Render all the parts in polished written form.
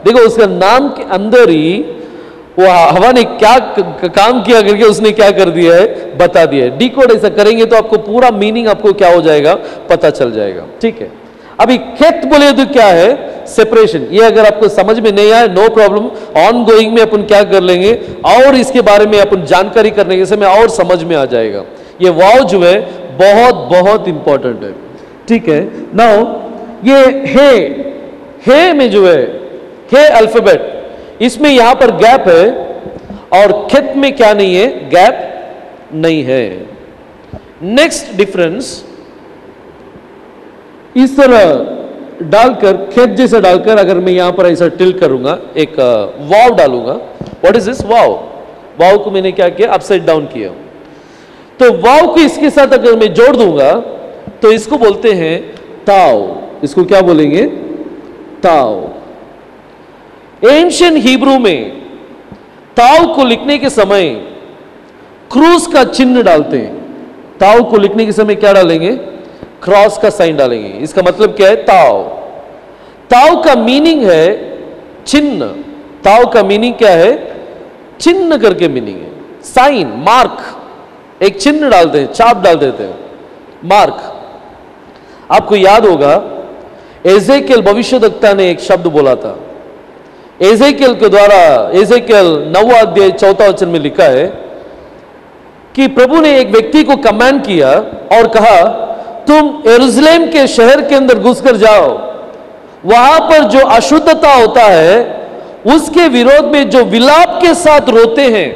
देखो उसका नाम के अंदर ही वो हवा ने क्या काम किया करके उसने क्या कर दिया है, बता दिया है। डिकोड ऐसा करेंगे तो आपको पूरा मीनिंग आपको क्या हो जाएगा, पता चल जाएगा। ठीक है, अभी खेत बोले तो क्या है, सेपरेशन। ये अगर आपको समझ में नहीं आए, नो प्रॉब्लम, ऑन गोइंग में अपन क्या कर लेंगे और इसके बारे में अपन जानकारी करने के समय और समझ में आ जाएगा। ये वाव जो है बहुत बहुत इंपॉर्टेंट है। ठीक है, नाउ ये हे में जो है, हे अल्फाबेट, इसमें यहां पर गैप है और खेत में क्या नहीं है, गैप नहीं है। नेक्स्ट डिफरेंस, इस तरह डालकर, खेत जैसा डालकर अगर मैं यहां पर ऐसा टिल्ट करूंगा, एक वाव डालूंगा, व्हाट इज दिस वाव, वाव को मैंने क्या किया, अपसाइड डाउन किया, तो वाव को इसके साथ अगर मैं जोड़ दूंगा तो इसको बोलते हैं ताव। इसको क्या बोलेंगे, ताव। एंशियंट हिब्रू में ताव को लिखने के समय क्रूस का चिन्ह डालते हैं। ताव को लिखने के समय क्या डालेंगे, क्रॉस का साइन डालेंगे। इसका मतलब क्या है, ताव। ताव का मीनिंग है चिन्ह। ताव का मीनिंग क्या है, चिन्ह करके मीनिंग है, साइन, मार्क। एक चिन्ह डालते हैं, छाप डाल देते हैं, मार्क। आपको याद होगा एजेकियल भविष्यवक्ता ने एक शब्द बोला था। एजेकियल के द्वारा, एजेकियल 9वां अध्याय 4वां वचन में लिखा है कि प्रभु ने एक व्यक्ति को कमांड किया और कहा, तुम यरूशलेम के शहर के अंदर घुसकर जाओ, वहां पर जो अशुद्धता होता है उसके विरोध में जो विलाप के साथ रोते हैं,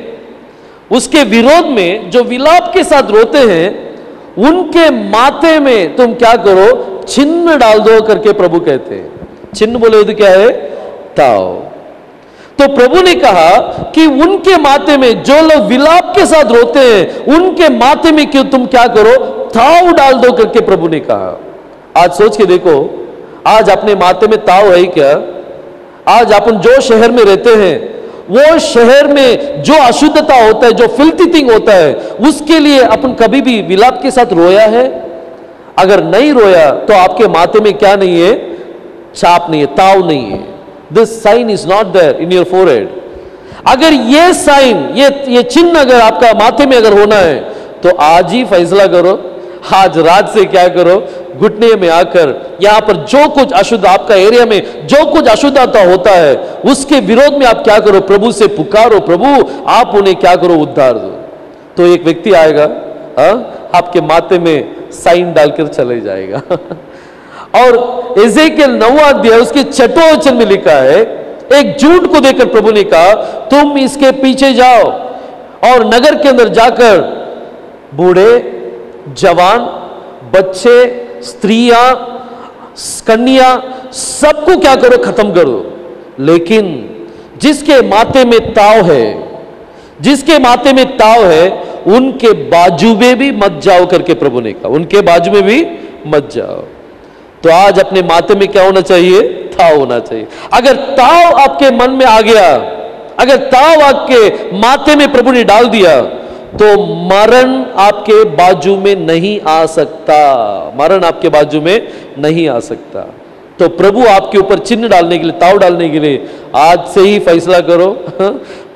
उसके विरोध में जो विलाप के साथ रोते हैं, उनके माथे में तुम क्या करो, चिन्ह डाल दो करके प्रभु कहते हैं। चिन्ह बोले तो क्या है, ताव। तो प्रभु ने कहा कि उनके माथे में, जो लोग विलाप के साथ रोते हैं, उनके माथे में क्यों तुम क्या करो, ताव डाल दो करके प्रभु ने कहा। आज सोच के देखो, आज अपने माथे में ताव है क्या? आज अपन जो शहर में रहते हैं, वो शहर में जो अशुद्धता होता है, जो फिल्थी थिंग होता है, उसके लिए अपन कभी भी विलाप के साथ रोया है? अगर नहीं रोया तो आपके माथे में क्या नहीं है, छाप नहीं है, ताव नहीं है। This sign is not there in your forehead. अगर ये साइन, ये चिन्ह अगर आपका माथे में अगर होना है तो आज ही फैसला करो, आज रात से क्या करो, घुटने में आकर यहां पर जो कुछ अशुद्ध आपका एरिया में जो कुछ अशुद्धता होता है, उसके विरोध में आप क्या करो, प्रभु से पुकारो, प्रभु आप उन्हें क्या करो, उद्धार दो। तो एक व्यक्ति आएगा, आपके माथे में साइन डालकर चले जाएगा। और एजेकियल 9वां अध्याय उसके 6वें वचन में लिखा है, एक झूठ को देखकर प्रभु ने कहा, तुम इसके पीछे जाओ और नगर के अंदर जाकर बूढ़े, जवान, बच्चे, स्त्रियां, कन्या, सबको क्या करो, खत्म करो। लेकिन जिसके माथे में ताव है, जिसके माथे में ताव है, उनके बाजू में भी मत जाओ करके प्रभु ने कहा, उनके बाजू में भी मत जाओ। तो आज अपने माथे में क्या होना चाहिए, ताव होना चाहिए। अगर ताव आपके मन में आ गया, अगर ताव आपके माथे में प्रभु ने डाल दिया, तो मरण आपके बाजू में नहीं आ सकता, मरण आपके बाजू में नहीं आ सकता। तो प्रभु आपके ऊपर चिन्ह डालने के लिए, ताव डालने के लिए आज से ही फैसला करो,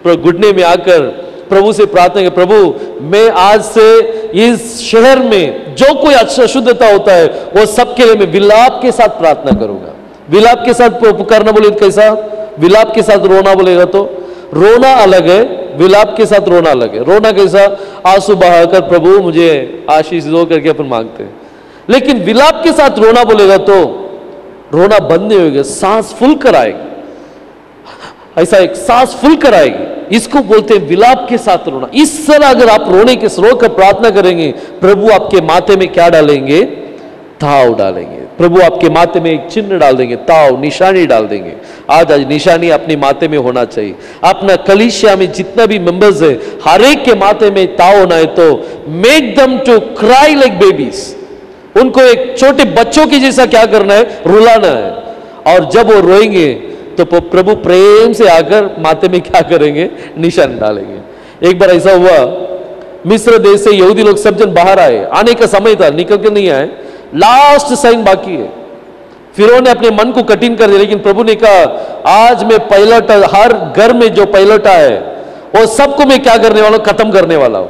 घुटने में आकर प्रभु से प्रार्थना करें, प्रभु मैं आज से इस शहर में जो कोई अशुद्धता होता है वो सबके लिए मैं विलाप के साथ प्रार्थना करूंगा। विलाप के साथ पुकारना बोले तो कैसा, विलाप के साथ रोना बोलेगा तो रोना अलग है, विलाप के साथ रोना अलग है। रोना कैसा, आंसू बहाकर प्रभु मुझे आशीष दो करके अपन मांगते हैं। लेकिन विलाप के साथ रोना बोलेगा तो रोना बंद नहीं होगा, सांस फुल कर आएगी, ऐसा एक सांस फुल कर आएगी। इसको बोलते हैं विलाप के साथ रोना। इस तरह अगर आप रोने के रो कर प्रार्थना करेंगे, प्रभु आपके माथे में क्या डालेंगे, ताव डालेंगे। प्रभु आपके माथे में एक चिन्ह डाल देंगे, ताव, निशानी डाल देंगे। आज निशानी अपने माथे में होना चाहिए। अपना कलीसिया में जितना भी मेंबर्स है, हर एक के माथे में ताव होना है। तो make them to cry like babies, उनको एक छोटे बच्चों की जैसा क्या करना है, रुलाना है। और जब वो रोएंगे तो प्रभु प्रेम से आकर माथे में क्या करेंगे, निशान डालेंगे। एक बार ऐसा हुआ, मिस्र देश से यहूदी लोग सब जन बाहर आए, आने का समय था, निकल के नहीं आए, लास्ट साइन बाकी है। फिरौन ने अपने मन को कठिन कर दिया, लेकिन प्रभु ने कहा आज मैं पायलट, हर घर में जो पायलटा है वो सबको मैं क्या करने वाला हूं, खत्म करने वाला हूं।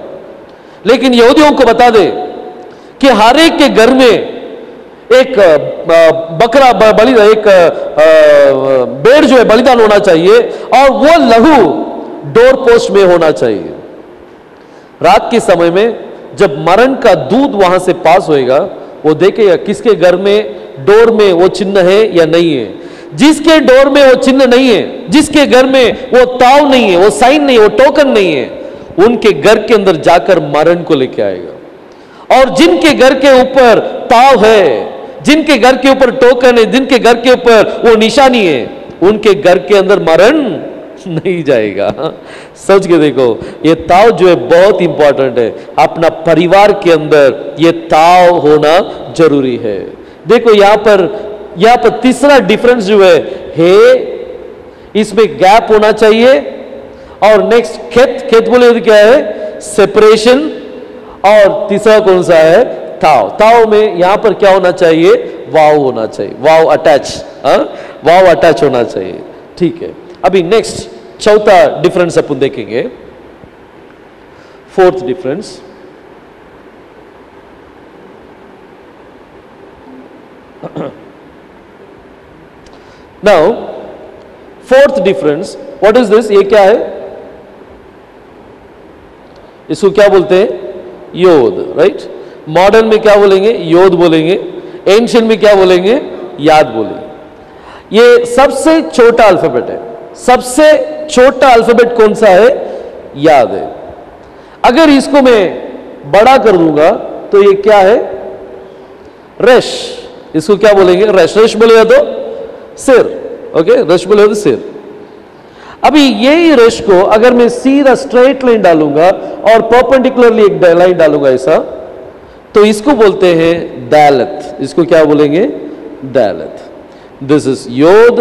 लेकिन यहूदियों को बता दे कि हर एक के घर में एक बकरा बलि, एक भेड़ जो है बलिदान होना चाहिए, और वो लहू डोर पोस्ट में होना चाहिए। रात के समय में जब मरण का दूत वहां से पास होएगा, वो देखेगा किसके घर में डोर में वो चिन्ह है या नहीं है। जिसके डोर में वो चिन्ह नहीं है, जिसके घर में वो ताव नहीं है, वो साइन नहीं है, वो टोकन नहीं है, उनके घर के अंदर जाकर मरण को लेके आएगा। और जिनके घर के ऊपर ताव है, जिनके घर के ऊपर टोकन है, जिनके घर के ऊपर वो निशानी है, उनके घर के अंदर मरण नहीं जाएगा। सोच के देखो, ये ताव जो है बहुत इंपॉर्टेंट है। अपना परिवार के अंदर ये ताव होना जरूरी है। देखो यहां पर तीसरा डिफरेंस जो है इसमें गैप होना चाहिए। और नेक्स्ट खेत बोले तो क्या है, सेपरेशन। और तीसरा कौन सा है, ताव। ताव में यहां पर क्या होना चाहिए, वाव होना चाहिए, वाव अटैच, वाव अटैच होना चाहिए। ठीक है, अभी नेक्स्ट चौथा डिफरेंस अपन देखेंगे, fourth difference. Now fourth difference, what is this, ये क्या है, इसको क्या बोलते हैं, योद, राइट। मॉडर्न में क्या बोलेंगे, योद बोलेंगे। एंशिएंट में क्या बोलेंगे, याद बोलेंगे। ये सबसे छोटा अल्फाबेट है। सबसे छोटा अल्फाबेट कौन सा है, याद है। अगर इसको मैं बड़ा कर दूंगा तो ये क्या है, रेश। इसको क्या बोलेंगे, रेश। रेश बोलेगा तो सिर, ओके, रेश बोलेगा तो सिर। अभी यही रेश को अगर मैं सीधा स्ट्रेट लाइन डालूंगा और परपेंडिकुलरली एक लाइन डालूंगा ऐसा, तो इसको बोलते हैं दालत। इसको क्या बोलेंगे, dalet. This is yod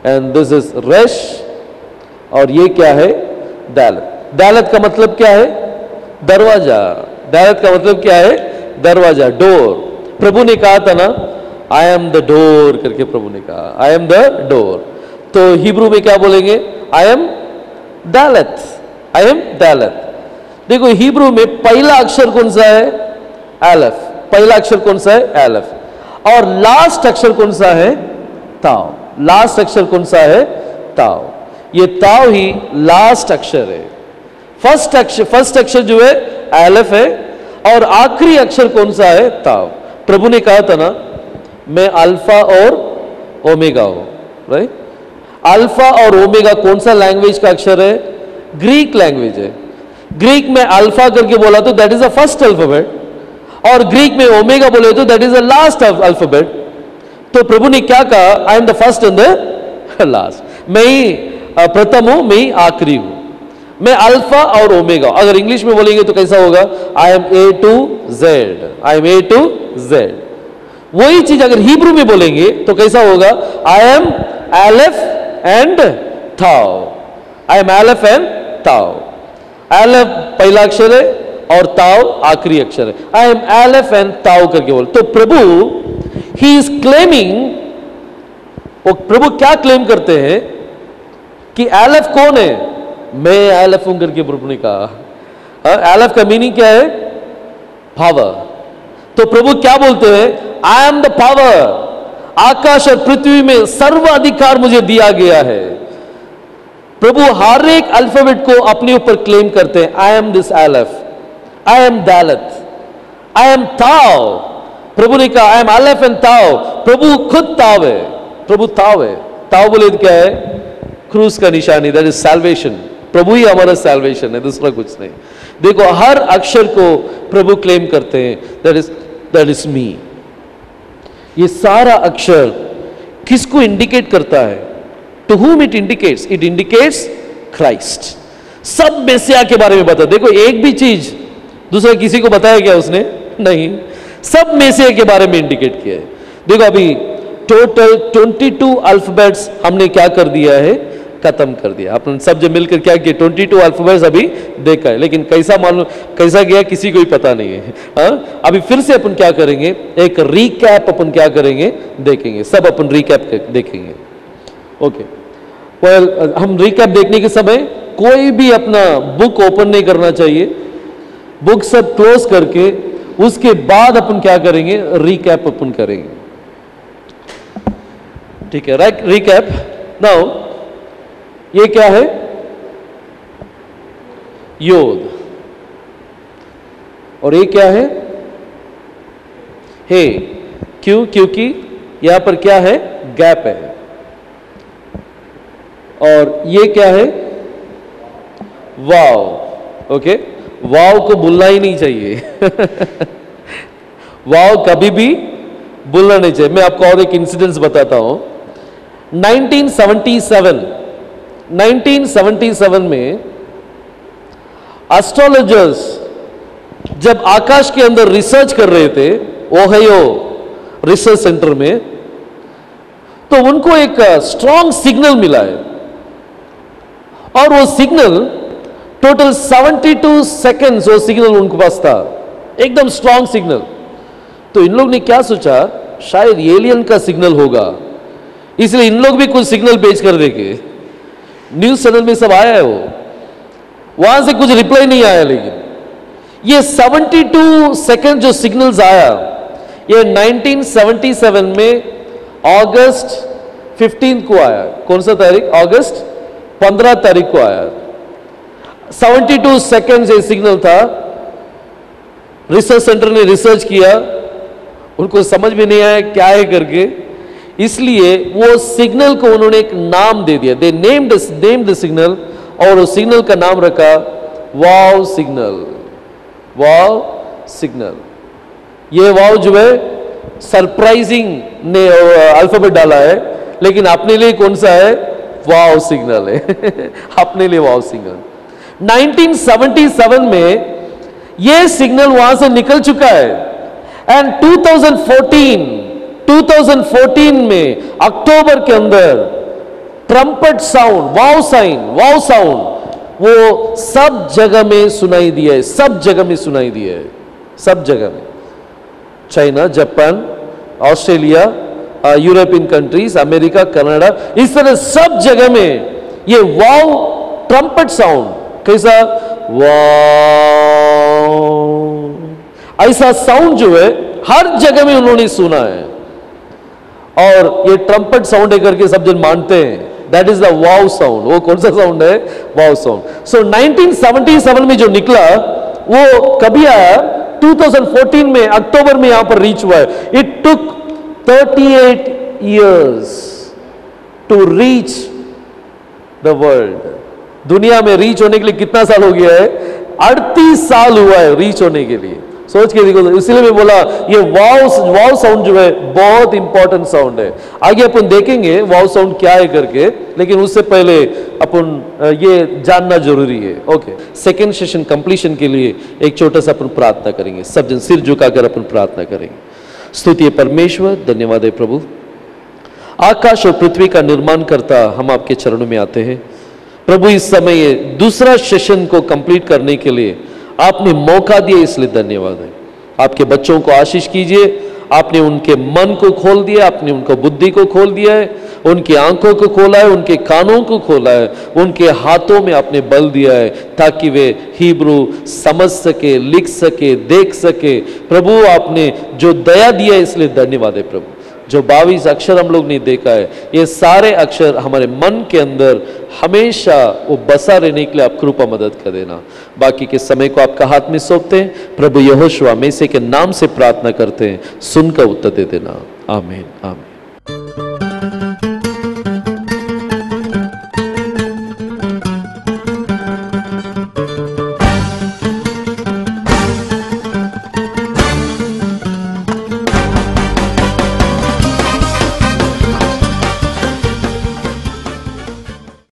and this is resh, और ये क्या है, दालत। दालत का मतलब क्या है, दरवाजा। दालत का मतलब क्या है, दरवाजा, डोर। प्रभु ने कहा था ना, आई एम द डोर करके प्रभु ने कहा, आई एम द डोर। तो हिब्रू में क्या बोलेंगे, आई एम दालत, आई एम दालत। देखो हिब्रू में पहला अक्षर कौन सा है, एलेफ। पहला अक्षर कौन सा है, एलेफ। और लास्ट अक्षर कौन सा है, ताव। लास्ट अक्षर कौन सा है, ताव। ये ताव ही लास्ट अक्षर है। फर्स्ट अक्षर जो है एलेफ है, और आखिरी अक्षर कौन सा है, ताव। प्रभु ने कहा था ना, मैं अल्फा और ओमेगा हूं, राइट। अल्फा और ओमेगा कौन सा लैंग्वेज का अक्षर है, ग्रीक लैंग्वेज है। ग्रीक में अल्फा करके बोला तो that is the first alphabet, और ग्रीक में ओमेगा बोले तो that is the last alphabet. तो प्रभु ने क्या कहा, I am the first and the last. मैं ही प्रथम हूं, मैं ही आखिरी हूं, मैं अल्फा और ओमेगा। अगर इंग्लिश में बोलेंगे तो कैसा होगा, I am A to Z, I am A to Z. वही चीज अगर हिब्रू में बोलेंगे तो कैसा होगा, आई एम एलेफ एंड ताव, आई एम एलेफ एंड ताव। एलेफ पहला अक्षर है और ताव आखिरी अक्षर है। आई एम एलेफ एंड ताव करके बोल। तो प्रभु ही इज क्लेमिंग, वो प्रभु क्या क्लेम करते हैं कि एलेफ कौन है, मैं एलेफ हूं करके प्रभु ने कहा। एलेफ का मीनिंग क्या है, पावर। तो प्रभु क्या बोलते हैं, आई एम द पावर। आकाश और पृथ्वी में सर्व अधिकार मुझे दिया गया है। प्रभु हर एक अल्फाबेट को अपने ऊपर क्लेम करते हैं, I am this aleph, I am dalet, I am tav. प्रभु ने कहा आई एम एलेफ एंड ताव। प्रभु खुद ताव है, प्रभु ताव है। ताव बोले तो क्या है, क्रूस का निशानी, दैट इज सैल्वेशन। प्रभु ही हमारा सैल्वेशन है, दूसरा कुछ नहीं। देखो हर अक्षर को प्रभु क्लेम करते हैं, दैट इज मी। ये सारा अक्षर किसको इंडिकेट करता है, to whom it indicates? It indicates Christ. सब मेसिया के बारे में बता। देखो एक भी चीज दूसरा किसी को बताया क्या उसने, नहीं, सब मेसिया के बारे में इंडिकेट किया है। देखो अभी टोटल 22 अल्फाबेट्स हमने क्या कर दिया है, खत्म कर दिया। अपन सब जो मिलकर क्या किया, 22 अल्फाबेट्स अभी देखा है, लेकिन कैसा मालूम कैसा गया किसी को ही पता नहीं है। हाँ, अभी फिर से अपन क्या करेंगे, एक रीकैप अपन क्या करेंगे देखेंगे, सब अपन रीकैप देखेंगे। ओके, वेल हम रीकैप देखने के समय कोई भी अपना बुक ओपन नहीं करना चाहिए, बुक सब क्लोज करके उसके बाद अपन क्या करेंगे, रीकैप अपन करेंगे। ठीक है, रीकैप। नाउ ये क्या है, योद, और ये क्या है, हे। क्यों? क्योंकि यहां पर क्या है, गैप है। और ये क्या है, वाव। ओके, वाव को भूलना ही नहीं चाहिए वाव कभी भी भूलना नहीं चाहिए। मैं आपको और एक इंसिडेंस बताता हूं। 1977 में एस्ट्रोलॉजर्स जब आकाश के अंदर रिसर्च कर रहे थे ओहायो रिसर्च सेंटर में, तो उनको एक स्ट्रॉन्ग सिग्नल मिला है, और वो सिग्नल टोटल 72 सेकेंड्स वो सिग्नल उनके पास था, एकदम स्ट्रॉन्ग सिग्नल। तो इन लोग ने क्या सोचा, शायद एलियन का सिग्नल होगा, इसलिए इन लोग भी कुछ सिग्नल भेज कर देंगे। न्यूज चैनल में सब आया है, वो वहां से कुछ रिप्लाई नहीं आया, लेकिन ये 72 सेकंड जो सिग्नल्स आया, ये 1977 में अगस्त 15 को आया। कौन सा तारीख, अगस्त 15 तारीख को आया। 72 सेकंड ये सिग्नल था। रिसर्च सेंटर ने रिसर्च किया, उनको समझ में नहीं आया क्या है करके, इसलिए वो सिग्नल को उन्होंने एक नाम दे दिया। दे नेम्ड द सिग्नल, और उस सिग्नल का नाम रखा वाव सिग्नल। वाव सिग्नल, ये वाव जो है सरप्राइजिंग ने अल्फाबेट डाला है, लेकिन अपने लिए कौन सा है, वाव सिग्नल है अपने लिए वाव सिग्नल। 1977 में ये सिग्नल वहां से निकल चुका है, एंड 2014 में अक्टूबर के अंदर ट्रम्पेट साउंड, वाव साउंड वो सब जगह में सुनाई दिया है, सब जगह में सुनाई दिया है, सब जगह में। China, Japan, Australia, European countries, America, Canada, इस तरह सब जगह में ये वाव ट्रम्पेट साउंड, कैसा वाव, ऐसा साउंड जो है हर जगह में उन्होंने सुना है, और ये ट्रम्पेट साउंड है करके सब जन मानते हैं। That is the wow sound. वो कौन सा साउंड है, वाव साउंड। सो 1977 में जो निकला वो कभी आया, 2014 में अक्टूबर में यहां पर रीच हुआ है। It took 38 years to reach the world. दुनिया में रीच होने के लिए कितना साल हो गया है, 38 साल हुआ है रीच होने के लिए। सोच के देखो, इसलिए मैं बोला ये वाव साउंड जो है बहुत इंपॉर्टेंट साउंड है। आगे अपन देखेंगे वाव साउंड क्या है करके, लेकिन उससे पहले अपन ये जानना जरूरी है। ओके, सेकेंड सेशन कंप्लीशन के लिए एक छोटा सा अपन प्रार्थना करेंगे। सब जन सिर झुकाकर अपन प्रार्थना करेंगे। स्तुति है परमेश्वर, धन्यवाद है प्रभु, आकाश और पृथ्वी का निर्माण करता हम आपके चरणों में आते हैं प्रभु। इस समय दूसरा सेशन को कंप्लीट करने के लिए आपने मौका दिया, इसलिए धन्यवाद है। आपके बच्चों को आशीष कीजिए। आपने उनके मन को खोल दिया, आपने उनको बुद्धि को खोल दिया है, उनकी आंखों को खोला है, उनके कानों को खोला है, उनके हाथों में आपने बल दिया है, ताकि वे हिब्रू समझ सके, लिख सके, देख सके। प्रभु आपने जो दया दिया है, इसलिए धन्यवाद है प्रभु। जो 22 अक्षर हम लोग ने देखा है, ये सारे अक्षर हमारे मन के अंदर हमेशा वो बसा रहने के लिए आप कृपा मदद कर देना। बाकी के समय को आपका हाथ में सौंपते हैं प्रभु। यहोशुआ मैसे के नाम से प्रार्थना करते हैं, सुनकर उत्तर दे देना। आमीन आमीन।